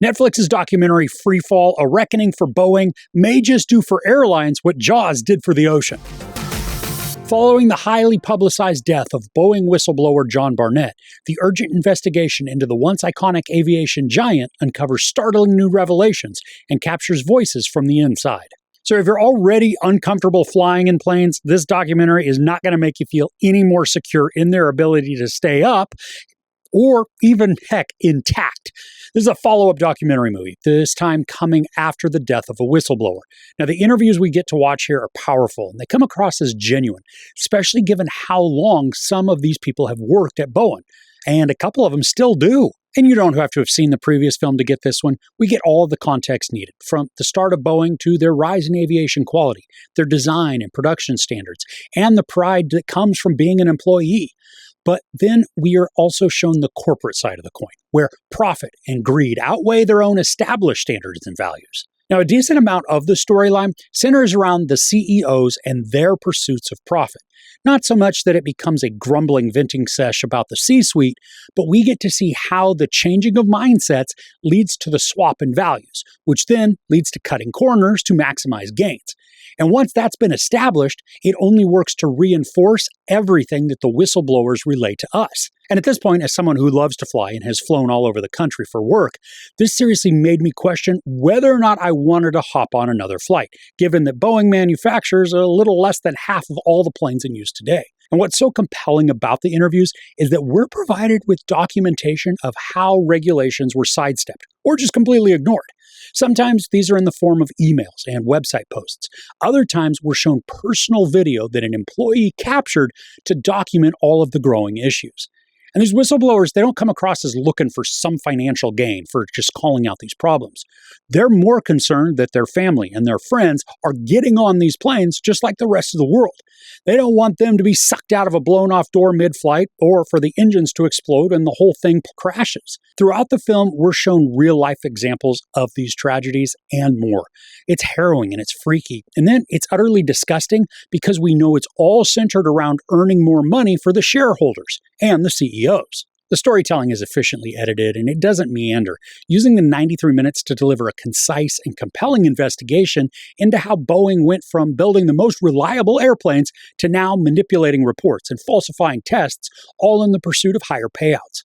Netflix's documentary Freefall, A Reckoning for Boeing, may just do for airlines what Jaws did for the ocean. Following the highly publicized death of Boeing whistleblower John Barnett, the urgent investigation into the once iconic aviation giant uncovers startling new revelations and captures voices from the inside. So if you're already uncomfortable flying in planes, this documentary is not going to make you feel any more secure in their ability to stay up or even, heck, intact. This is a follow-up documentary movie, this time coming after the death of a whistleblower. Now, the interviews we get to watch here are powerful, and they come across as genuine, especially given how long some of these people have worked at Boeing, and a couple of them still do. And you don't have to have seen the previous film to get this one. We get all of the context needed, from the start of Boeing to their rise in aviation quality, their design and production standards, and the pride that comes from being an employee. But then we are also shown the corporate side of the coin, where profit and greed outweigh their own established standards and values. Now, a decent amount of the storyline centers around the CEOs and their pursuits of profit. Not so much that it becomes a grumbling venting sesh about the C-suite, but we get to see how the changing of mindsets leads to the swap in values, which then leads to cutting corners to maximize gains. And once that's been established, it only works to reinforce everything that the whistleblowers relay to us. And at this point, as someone who loves to fly and has flown all over the country for work, this seriously made me question whether or not I wanted to hop on another flight, given that Boeing manufactures a little less than half of all the planes in use today. And what's so compelling about the interviews is that we're provided with documentation of how regulations were sidestepped or just completely ignored. Sometimes these are in the form of emails and website posts. Other times we're shown personal video that an employee captured to document all of the growing issues. And these whistleblowers, they don't come across as looking for some financial gain for just calling out these problems. They're more concerned that their family and their friends are getting on these planes just like the rest of the world. They don't want them to be sucked out of a blown-off door mid-flight or for the engines to explode and the whole thing crashes. Throughout the film, we're shown real-life examples of these tragedies and more. It's harrowing and it's freaky. And then it's utterly disgusting because we know it's all centered around earning more money for the shareholders and the CEOs. The storytelling is efficiently edited and it doesn't meander, using the 93 minutes to deliver a concise and compelling investigation into how Boeing went from building the most reliable airplanes to now manipulating reports and falsifying tests, all in the pursuit of higher payouts.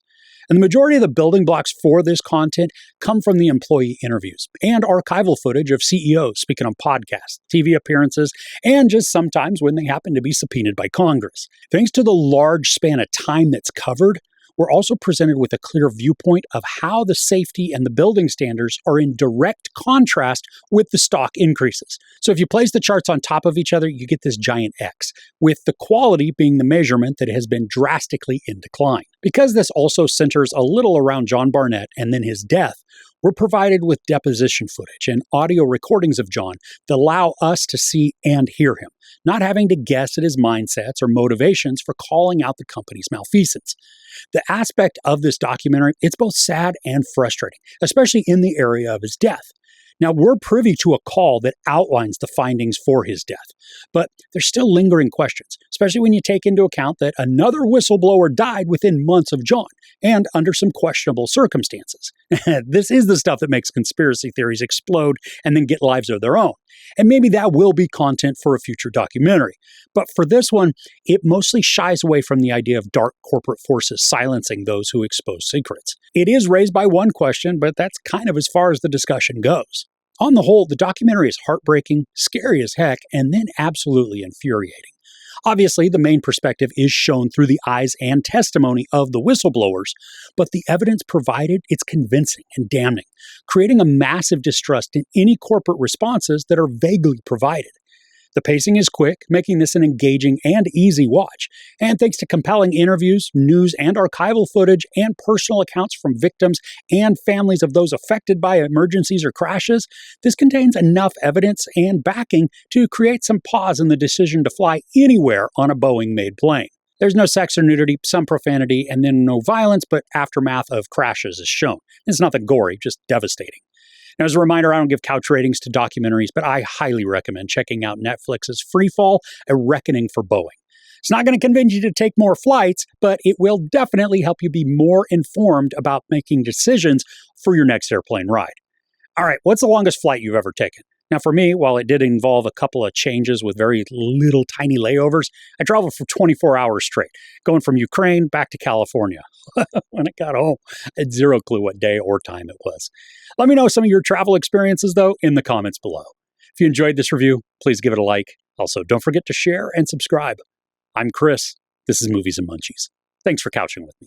And the majority of the building blocks for this content come from the employee interviews and archival footage of CEOs speaking on podcasts, TV appearances, and just sometimes when they happen to be subpoenaed by Congress. Thanks to the large span of time that's covered, we're also presented with a clear viewpoint of how the safety and the building standards are in direct contrast with the stock increases. So if you place the charts on top of each other, you get this giant X, with the quality being the measurement that has been drastically in decline. Because this also centers a little around John Barnett and then his death, we're provided with deposition footage and audio recordings of John that allow us to see and hear him, not having to guess at his mindsets or motivations for calling out the company's malfeasance. The aspect of this documentary, it's both sad and frustrating, especially in the area of his death. Now, we're privy to a call that outlines the findings for his death, but there's still lingering questions, especially when you take into account that another whistleblower died within months of John and under some questionable circumstances. This is the stuff that makes conspiracy theories explode and then get lives of their own. And maybe that will be content for a future documentary. But for this one, it mostly shies away from the idea of dark corporate forces silencing those who expose secrets. It is raised by one question, but that's kind of as far as the discussion goes. On the whole, the documentary is heartbreaking, scary as heck, and then absolutely infuriating. Obviously, the main perspective is shown through the eyes and testimony of the whistleblowers, but the evidence provided, it's convincing and damning, creating a massive distrust in any corporate responses that are vaguely provided. The pacing is quick, making this an engaging and easy watch. And thanks to compelling interviews, news and archival footage, and personal accounts from victims and families of those affected by emergencies or crashes, this contains enough evidence and backing to create some pause in the decision to fly anywhere on a Boeing-made plane. There's no sex or nudity, some profanity, and then no violence, but aftermath of crashes is shown. It's nothing gory, just devastating. Now, as a reminder, I don't give couch ratings to documentaries, but I highly recommend checking out Netflix's Freefall, A Reckoning for Boeing. It's not going to convince you to take more flights, but it will definitely help you be more informed about making decisions for your next airplane ride. All right, what's the longest flight you've ever taken? Now, for me, while it did involve a couple of changes with very little tiny layovers, I traveled for 24 hours straight, going from Ukraine back to California. When I got home, I had zero clue what day or time it was. Let me know some of your travel experiences, though, in the comments below. If you enjoyed this review, please give it a like. Also, don't forget to share and subscribe. I'm Chris. This is Movies and Munchies. Thanks for couching with me.